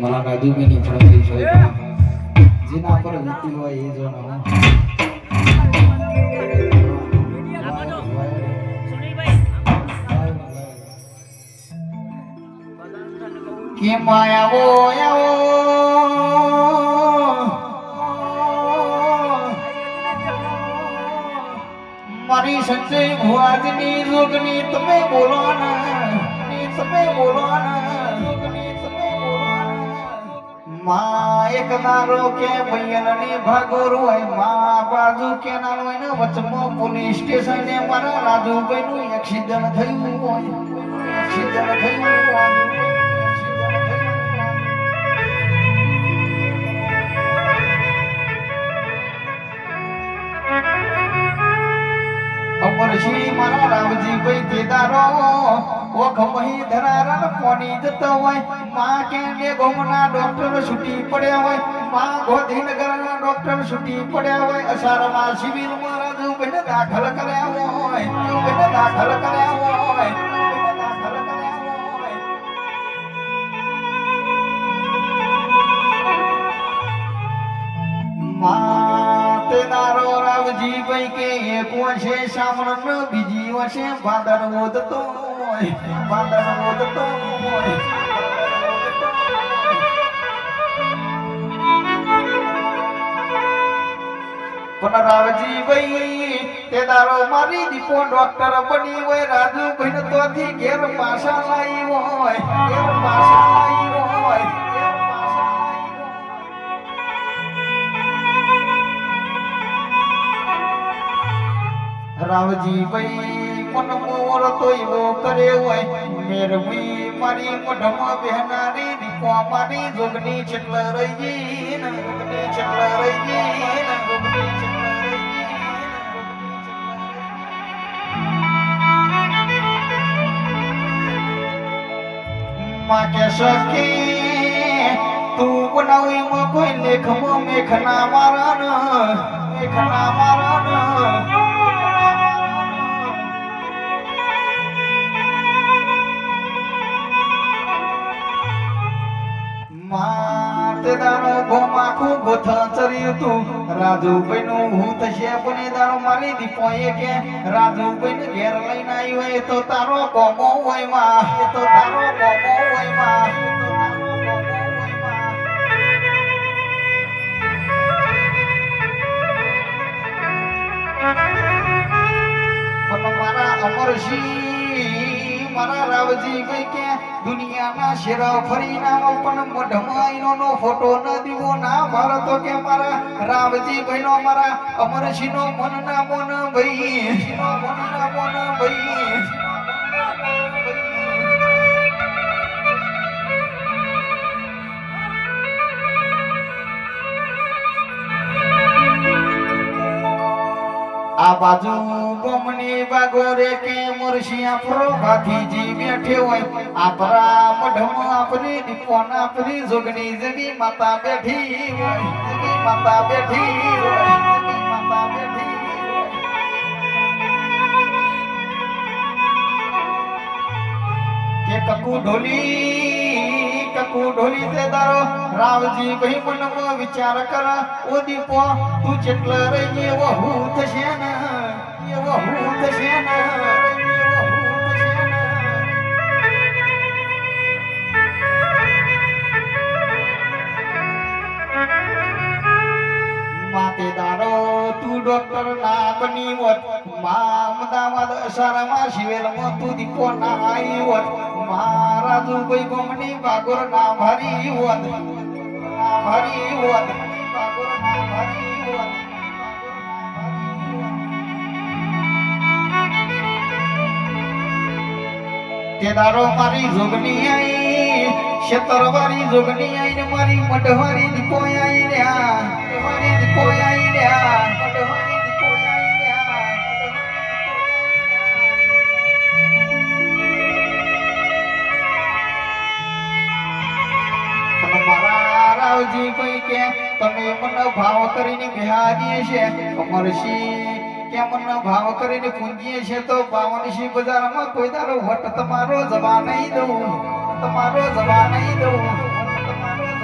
મારા રાજુભાઈની ફરમાઈશ હોય જેના પર વીતી હોય એ જોવાનો કે માયાવો આવો મારી સંજય ભુવાજની જોગની તમે બોલો ના તમે બોલો માં એક દારો કે ભૈયલની ભાગોર હોય માં બાજુ કે નાનો હોય ને વચમાં પોલીસ સ્ટેશને મારા રાજુભાઈ નું એક્સિડન્ટ થયું હોય એક્સિડન્ટ થયું હોય અમરશી મારા રામજીભાઈ તેદારો ઓખ મહી ધરારન પોની જતો હોય માં કેને ગોમના ડોક્ટર છૂટી પડ્યા હોય માં ગોધીનગરના ડોક્ટર છૂટી પડ્યા હોય અસારમાં સિવિલ માં રાજુભાઈને દાખલ કર્યા હોય દાખલ કર્યા હોય તેદારો રાવજીભાઈ કે એક વર્ષે સામણ બીજી વર્ષે ભાદર ઓદતો હોય ભાદર ઓદતો હોય પણ રાવજીભાઈ તેદારો મારી દીપો ડોક્ટર બની હોય રાજુભાઈ ને તોથી ઘેર પાછા લાવી હોય ઘેર પાછા લાવી હોય રાવજીભાઈ મન મોર તો એવો કરે હોય મેરવી મારી મોઢમાં બહેનારી દીપો મારી જોગની છેટલ રહી ગઈ ને જોગની છેટલ રહી ગઈ ને જોગની છેટલ રહી ગઈ માં કે સખી તું બનાવી માં કોઈ લેખમાં મેખના મારા મેખના મારા તેદારો ગોમાખું ગોથા ચર્યું તું રાજુભાઈ નું હું થશે પણ દારો મારી દીપોએ કે રાજુભાઈ ને ઘેર લઈને આવ્યો એ તો તારો કોમો હોય માં એ તો તારો કોમો હોય માં પણ મારા અમરસિંહ મારા રાવજીભાઈ કે દુનિયાના શેરા ફરી નામ પણ મોઢમાં નો ફોટો ન દીવો ના ભારતો કે મારા રાવજીભાઈ નો મારા અમરસિંહ નો મન ના મન ભાઈ મન ના મન ભાઈ આ બાજુ ગમની બાગોરે કે મુરશિયા પ્રભાતીજી બેઠે હોય આપરા મઢમાં આપરી દીપોના આપરી જોગની જગી માતા બેઠી હોય જગી માતા બેઠી હોય જગી માતા બેઠી કે કકુ ઢોલી તે દારો રાવજી ભાઈ મનમાં વિચાર કર ઓ દીપો તું જેટલ રહી એવો હું થશે ને એવો હું થશે ને માતે દારો તું ડોક્ટર ના બની હોત મા અમદાવાદ અસારામાં સિવેલમાં તું દીપો ના આવી હોત રાજુભાઈ ગમની બાગોર ના ભારી હોત ના ભારી હોત બાગોર ના ભારી હોત તેદારો મારી જોગની આઈ શેતરવારી જોગની આઈ ને મારી મઢવારી દીપો આઈ રહ્યા મઢવારી દીપો આઈ રહ્યા મઢવારી દીપો આઈ રહ્યા રાવજીભાઈ કે તમે મને ભાવ કરીને બિહારીએ છે અમરસિંહ કે મને ભાવ કરીને પૂંજીએ છે તો બાવનસી બજારમાં કોઈ દારો વટ તમારો જવા નહીં દઉં તમારો જવા નહીં દઉં તમારો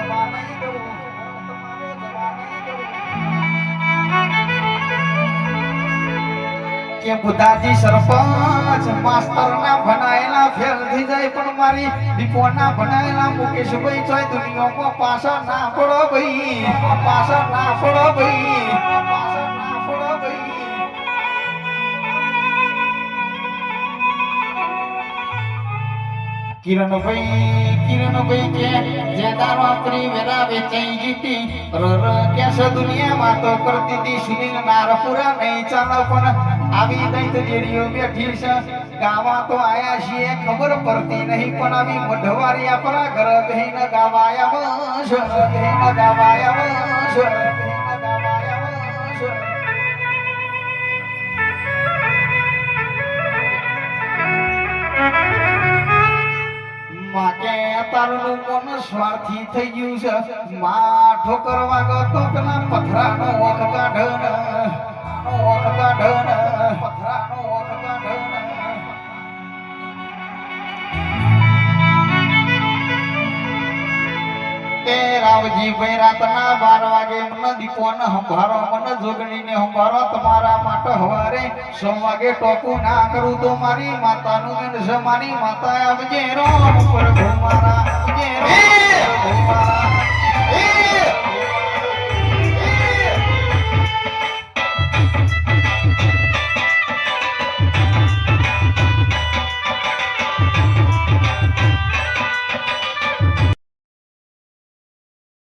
કે બુધાજી સરપંચ માસ્ટર ના ભણાયેલા ફેલ થઈ જાય પણ મારી દીપો ના ભણાયેલા મુકેશભાઈ ચોય દુનિયામાં પાછા ના પડો ભાઈ પાછા ના પડો ભાઈ પાછા ના પડો ભાઈ કિરણભાઈ કે જે દારો આપણી વેરા વેચાઈ જીતી કેસ દુનિયા વાતો કરતી હતી સુનિલ નારપુરા નહીં ચાલો પણ આવી નહીં તો જેડીઓ બેઠી છે ગાવા તો આયા છીએ ખબર પડતી નહીં પણ આવી મઢવારી આપણા ઘર બહેન ગાવાયા વંશ બહેન ગાવાયા વંશ બહેન ગાવાયા વંશ માકે તારું મન સ્વાર્થી થઈ ગયું છે માં ઠોકર વાગો તો પેલા પથરાનો ઓખ કાઢન પથરાનો ઓખ કાઢન એ રાવજી ભાઈ રાતના 12 વાગે મને દીપોને સંભારો મને જોગણીને સંભારો તમારા માટે હવારે 100 વાગે ટોકું ના કરું તો મારી માતાનું મેન છે મારી માતા આવજે રો ઉપર મારા આવજે રો મારા